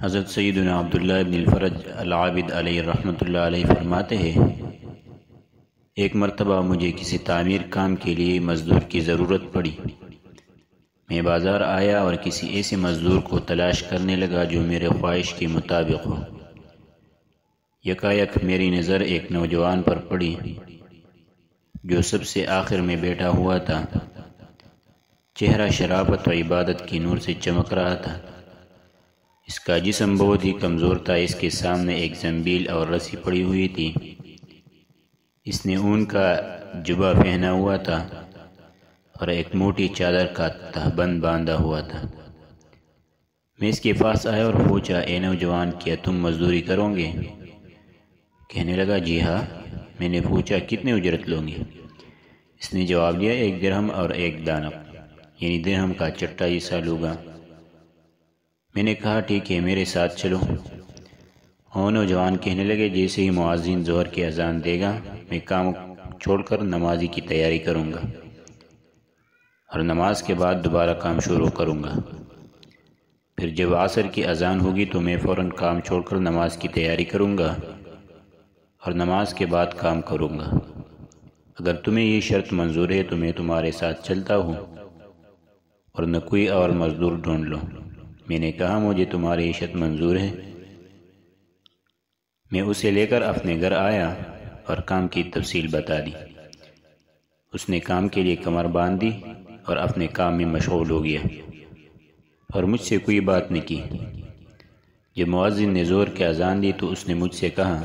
حضرت سیدنا عبداللہ ابن الفرج العابد علیہ رحمۃ اللہ علیہ فرماتے ہیں، ایک مرتبہ مجھے کسی تعمیر کام کے لیے مزدور کی ضرورت پڑی۔ میں بازار آیا اور کسی ایسے مزدور کو تلاش کرنے لگا جو میرے خواہش کے مطابق ہو۔ یکایک میری نظر ایک نوجوان پر پڑی جو سب سے آخر میں بیٹھا ہوا تھا۔ چہرہ شرافت و عبادت کی نور سے چمک رہا تھا۔ اس کا جسم بہت ہی کمزور تھا۔ اس کے سامنے ایک زنبیل اور رسی پڑی ہوئی تھی۔ اس نے اون کا جبہ پہنا ہوا تھا اور ایک موٹی چادر کا تہبند باندھا ہوا تھا۔ میں اس کے پاس آیا اور پوچھا، اے نوجوان، کیا تم مزدوری کرو گے؟ کہنے لگا، جی ہاں۔ میں نے پوچھا، کتنے اجرت لو گے؟ اس نے جواب دیا، 1 درہم اور 1 دانب، یعنی درہم کا چٹا حصہ لوں گا۔ میں نے کہا، ٹھیک ہے، میرے ساتھ چلو۔ وہ نوجوان کہنے لگے، جیسے ہی مؤذن ظہر کی اذان دے گا میں کام چھوڑ کر نمازی کی تیاری کروں گا اور نماز کے بعد دوبارہ کام شروع کروں گا۔ پھر جب عصر کی اذان ہوگی تو میں فوراً کام چھوڑ کر نماز کی تیاری کروں گا اور نماز کے بعد کام کروں گا۔ اگر تمہیں یہ شرط منظور ہے تو میں تمہارے ساتھ چلتا ہوں، اور نہ کوئی اور مزدور ڈھونڈ لو۔ میں نے کہا، مجھے تمہاری یہ شرط منظور ہے۔ میں اسے لے کر اپنے گھر آیا اور کام کی تفصیل بتا دی۔ اس نے کام کے لیے کمر باندھ دی اور اپنے کام میں مشغول ہو گیا اور مجھ سے کوئی بات نہیں کی۔ جب مؤذن نے ظہر کی اذان دی تو اس نے مجھ سے کہا،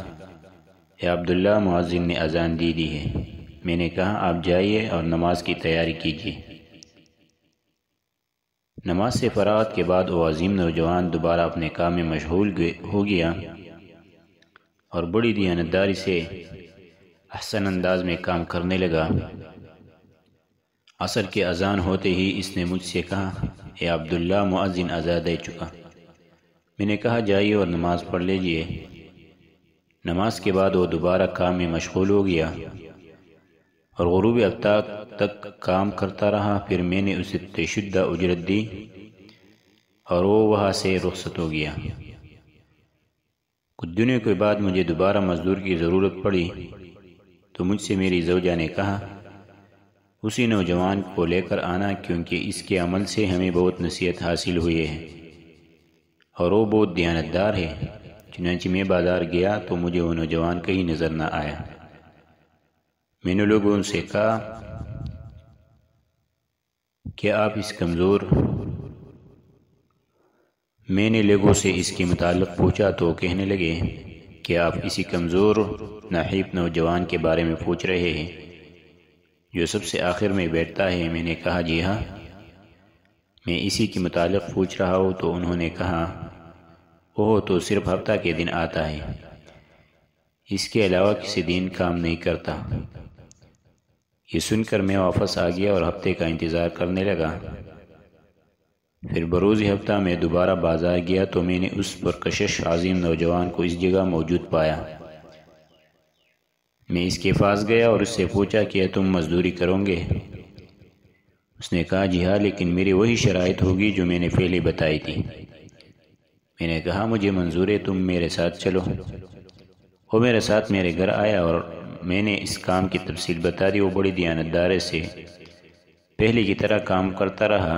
اے عبداللہ، مؤذن نے اذان دی ہے۔ میں نے کہا، آپ جائیے اور نماز کی تیاری کیجیے۔ نماز سے فراغت کے بعد وہ عظیم نوجوان دوبارہ اپنے کام میں مشغول ہو گیا اور بڑی دیانتداری سے احسن انداز میں کام کرنے لگا۔ عصر کی اذان ہوتے ہی اس نے مجھ سے کہا، اے عبداللہ، مؤذن اذان دے چکا۔ میں نے کہا، جائیے اور نماز پڑھ لیجیے۔ نماز کے بعد وہ دوبارہ کام میں مشغول ہو گیا اور غروب آفتاب تک کام کرتا رہا۔ پھر میں نے اسے طے شدہ اجرت دی اور وہ وہاں سے رخصت ہو گیا۔ کچھ دنوں کے بعد مجھے دوبارہ مزدور کی ضرورت پڑی تو مجھ سے میری زوجہ نے کہا، اسی نوجوان کو لے کر آنا، کیونکہ اس کے عمل سے ہمیں بہت نصیحت حاصل ہوئی ہے اور وہ بہت دیانتدار ہے۔ چنانچہ میں بازار گیا تو مجھے وہ نوجوان کہیں نظر نہ آیا۔ میں نے لوگوں سے کہا کہ میں نے لوگوں سے اس کے متعلق پوچھا تو کہنے لگے کہ آپ اسی کمزور نحیف نوجوان کے بارے میں پوچھ رہے ہیں جو سب سے آخر میں بیٹھتا ہے۔ میں نے کہا، جی ہاں، میں اسی کے متعلق پوچھ رہا ہوں۔ تو انہوں نے کہا، وہ تو صرف ہفتہ کے دن آتا ہے، اس کے علاوہ کسی دن کام نہیں کرتا۔ یہ سن کر میں واپس آ گیا اور ہفتے کا انتظار کرنے لگا۔ پھر بروز ہفتہ میں دوبارہ بازار گیا تو میں نے اس پرکشش عظیم نوجوان کو اس جگہ موجود پایا۔ میں اس کے پاس گیا اور اس سے پوچھا کہ تم مزدوری کرو گے؟ اس نے کہا، جی ہاں، لیکن میری وہی شرائط ہوگی جو میں نے پہلے بتائی تھی۔ میں نے کہا، مجھے منظور ہے، تم میرے ساتھ چلو۔ وہ میرے ساتھ میرے گھر آیا اور میں نے اس کام کی تفصیل بتا دی۔ وہ بڑی دیانتداری سے پہلے کی طرح کام کرتا رہا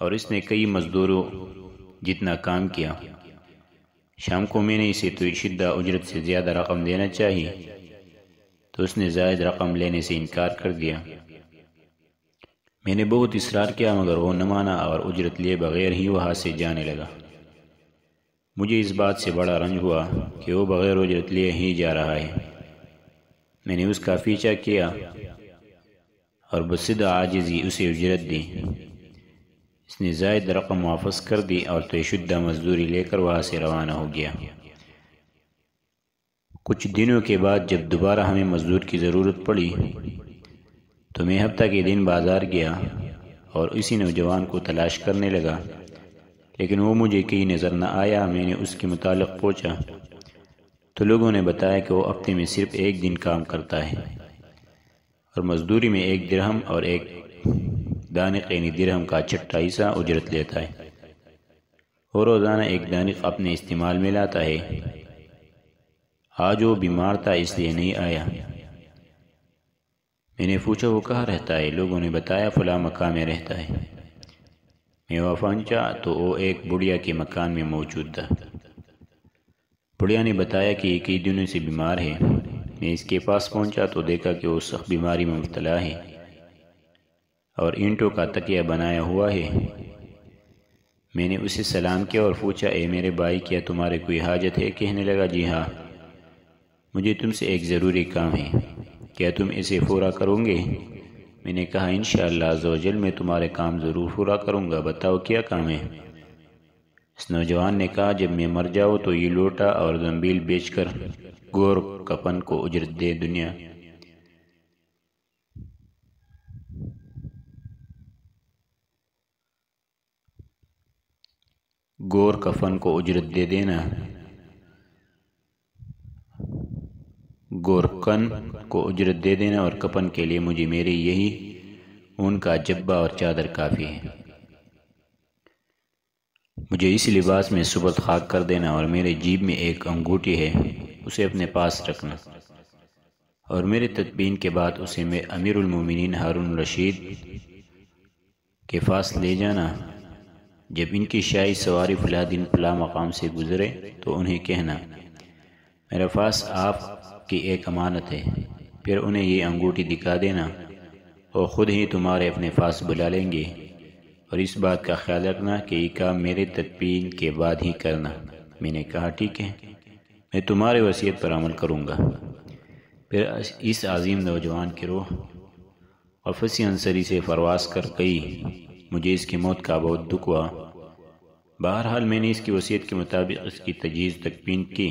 اور اس نے کئی مزدوروں جتنا کام کیا۔ شام کو میں نے اسے طے شدہ اجرت سے زیادہ رقم دینا چاہی تو اس نے زائد رقم لینے سے انکار کر دیا۔ میں نے بہت اصرار کیا مگر وہ نہ مانا اور اجرت لیے بغیر ہی وہاں سے جانے لگا۔ مجھے اس بات سے بڑا رنج ہوا کہ وہ بغیر اجرت لیے ہی جا رہا ہے۔ میں نے اس کا پیچھا کیا اور بصد عاجزی اسے اجرت دی۔ اس نے زائد رقم واپس کر دی اور طے شدہ مزدوری لے کر وہاں سے روانہ ہو گیا۔ کچھ دنوں کے بعد جب دوبارہ ہمیں مزدور کی ضرورت پڑی تو میں ہفتہ کے دن بازار گیا اور اسی نوجوان کو تلاش کرنے لگا، لیکن وہ مجھے کہیں نظر نہ آیا۔ میں نے اس کے متعلق پوچھا تو لوگوں نے بتایا کہ وہ ہفتے میں صرف 1 دن کام کرتا ہے اور مزدوری میں 1 درہم اور 1 دانق یعنی درہم کا چٹا حصہ اجرت لیتا ہے۔ وہ روزانہ ایک دانق اپنے استعمال میں لاتا ہے۔ آج وہ بیمار تھا اس لیے نہیں آیا۔ میں نے پوچھا وہ کہاں رہتا ہے؟ لوگوں نے بتایا فلاں مکان میں رہتا ہے۔ میں وہاں پہنچا تو وہ ایک بڑھیا کے مکان میں موجود تھا۔ بڑھیا نے بتایا کہ یہ کئی دنوں سے بیمار ہے۔ میں اس کے پاس پہنچا تو دیکھا کہ وہ سخت بیماری میں مبتلا ہے اور اینٹوں کا تکیہ بنایا ہوا ہے۔ میں نے اسے سلام کیا اور پوچھا اے میرے بھائی کیا تمہارے کوئی حاجت ہے؟ کہنے لگا جی ہاں، مجھے تم سے ایک ضروری کام ہے، کیا تم اسے پورا کرو گے؟ میں نے کہا انشاءاللہ عز و جل میں تمہارے کام ضرور پورا کروں گا، بتاؤ کیا کام ہے؟ اس نوجوان نے کہا جب میں مر جاؤں تو یہ لوٹا اور زنبیل بیچ کر گور کفن کو اجرت دے دنیا۔ گور کفن کو اجرت دے دینا، گورکن کو اجرت دے دینا اور کفن کے لیے مجھے میری یہی اون کا جبہ اور چادر کافی ہے۔ مجھے اس لباس میں صبح خاک کر دینا اور میرے جیب میں ایک انگوٹھی ہے اسے اپنے پاس رکھنا اور میرے تدفین کے بعد اسے میں امیر المومنین ہارون الرشید کے پاس لے جانا۔ جب ان کی شاہی سواری فلاں دن فلاں مقام سے گزرے تو انہیں کہنا میرے پاس آپ کی ایک امانت ہے، پھر انہیں یہ انگوٹھی دکھا دینا اور خود ہی تمہارے اپنے پاس بلا لیں گے، اور اس بات کا خیال رکھنا کہ یہ کام میرے تدفین کے بعد ہی کرنا۔ میں نے کہا ٹھیک ہے، میں تمہارے وصیت پر عمل کروں گا۔ پھر اس عظیم نوجوان کی روح قفص انصری سے پرواز کر گئی۔ مجھے اس کی موت کا بہت دکھ ہوا۔ بہرحال میں نے اس کی وصیت کے مطابق اس کی تجہیز تکفین کی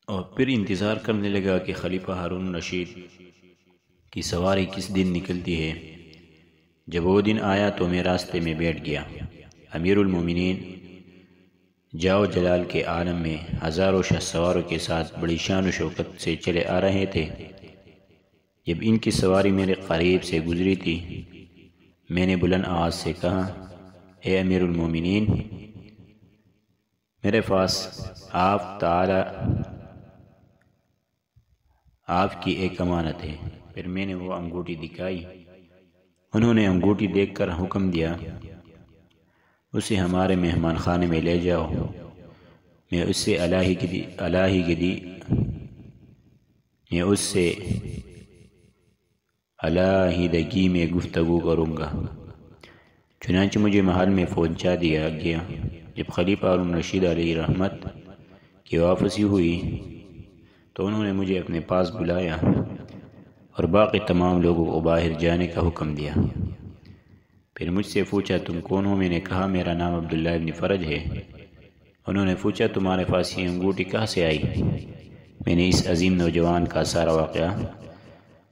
اور پھر انتظار کرنے لگا کہ خلیفہ ہارون رشید کی سواری کس دن نکلتی ہے۔ جب وہ دن آیا تو میں راستے میں بیٹھ گیا۔ امیر المومنین جاؤ جلال کے عالم میں ہزاروں شہ سواروں کے ساتھ بڑی شان و شوکت سے چلے آ رہے تھے۔ جب ان کی سواری میرے قریب سے گزری تھی میں نے بلند آواز سے کہا اے امیر المومنین، میرے پاس آپ کی ایک امانت ہے۔ پھر میں نے وہ انگوٹھی دکھائی۔ انہوں نے انگوٹھی دیکھ کر حکم دیا اسے ہمارے مہمان خانے میں لے جاؤ۔ میں اس سے علیحدگی میں گفتگو کروں گا۔ چنانچہ مجھے محل میں پہنچا دیا گیا۔ جب خلیفہ ہارون رشید علیہ رحمت کی واپسی ہوئی تو انہوں نے مجھے اپنے پاس بلایا اور باقی تمام لوگوں کو باہر جانے کا حکم دیا۔ پھر مجھ سے پوچھا تم کون ہو؟ میں نے کہا میرا نام عبداللہ ابن فرج ہے۔ انہوں نے پوچھا تمہارے پاس یہ انگوٹھی کہاں سے آئی؟ میں نے اس عظیم نوجوان کا سارا واقعہ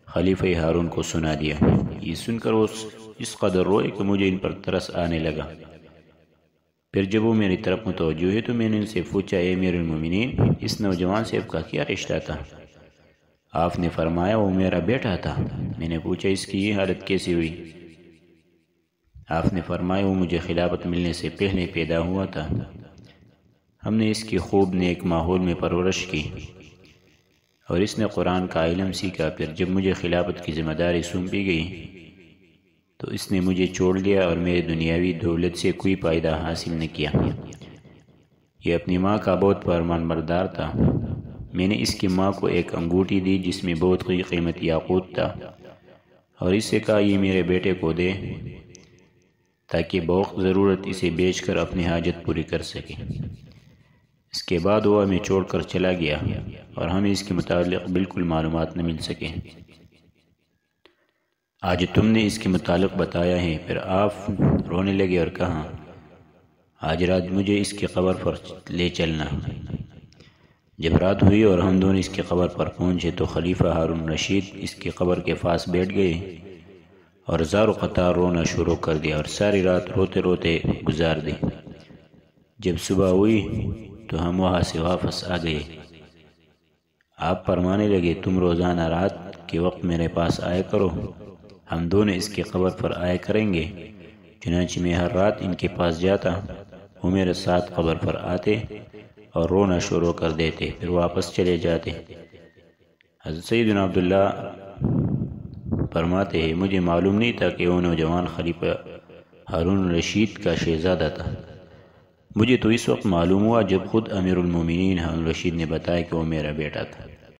خلیفہ ہارون کو سنا دیا۔ یہ سن کر وہ اس قدر روئے کہ مجھے ان پر ترس آنے لگا۔ پھر جب وہ میری طرف متوجہ ہوئے تو میں نے ان سے پوچھا اے امیر المومنین، اس نوجوان سے آپ کا کیا رشتہ تھا؟ آپ نے فرمایا وہ میرا بیٹا تھا۔ میں نے پوچھا اس کی یہ حالت کیسی ہوئی؟ آپ نے فرمایا وہ مجھے خلافت ملنے سے پہلے پیدا ہوا تھا۔ ہم نے اس کی خوب نیک ماحول میں پرورش کی اور اس نے قرآن کا علم سیکھا۔ پھر جب مجھے خلافت کی ذمہ داری سونپی گئی تو اس نے مجھے چھوڑ دیا اور میرے دنیاوی دولت سے کوئی فائدہ حاصل نہ کیا۔ یہ اپنی ماں کا بہت فرمان بردار تھا۔ میں نے اس کی ماں کو ایک انگوٹھی دی جس میں بہت قیمتی یاقوت تھا اور اس سے کہا یہ میرے بیٹے کو دے تاکہ بوقت ضرورت اسے بیچ کر اپنی حاجت پوری کر سکے۔ اس کے بعد وہ ہمیں چھوڑ کر چلا گیا اور ہمیں اس کے متعلق بالکل معلومات نہ مل سکے۔ آج تم نے اس کے متعلق بتایا ہے۔ پھر آپ رونے لگے اور کہا آج رات مجھے اس کی قبر پر لے چلنا۔ جب رات ہوئی اور ہم دونوں اس کی قبر پر پہنچے تو خلیفہ ہارون رشید اس کی قبر کے پاس بیٹھ گئے اور زار و قطار رونا شروع کر دیا اور ساری رات روتے روتے گزار دی۔ جب صبح ہوئی تو ہم وہاں سے واپس آ گئے۔ آپ فرمانے لگے تم روزانہ رات کے وقت میرے پاس آیا کرو، ہم دونوں اس کی قبر پر آیا کریں گے چنانچہ میں ہر رات ان کے پاس جاتا، وہ میرے ساتھ قبر پر آتے اور رونا شروع کر دیتے، پھر واپس چلے جاتے۔ حضرت سیدنا عبداللہ فرماتے ہیں مجھے معلوم نہیں تھا کہ وہ نوجوان خلیفہ ہارون الرشید کا شہزادہ تھا۔ مجھے تو اس وقت معلوم ہوا جب خود امیر المومنین ہارون الرشید نے بتایا کہ وہ میرا بیٹا تھا۔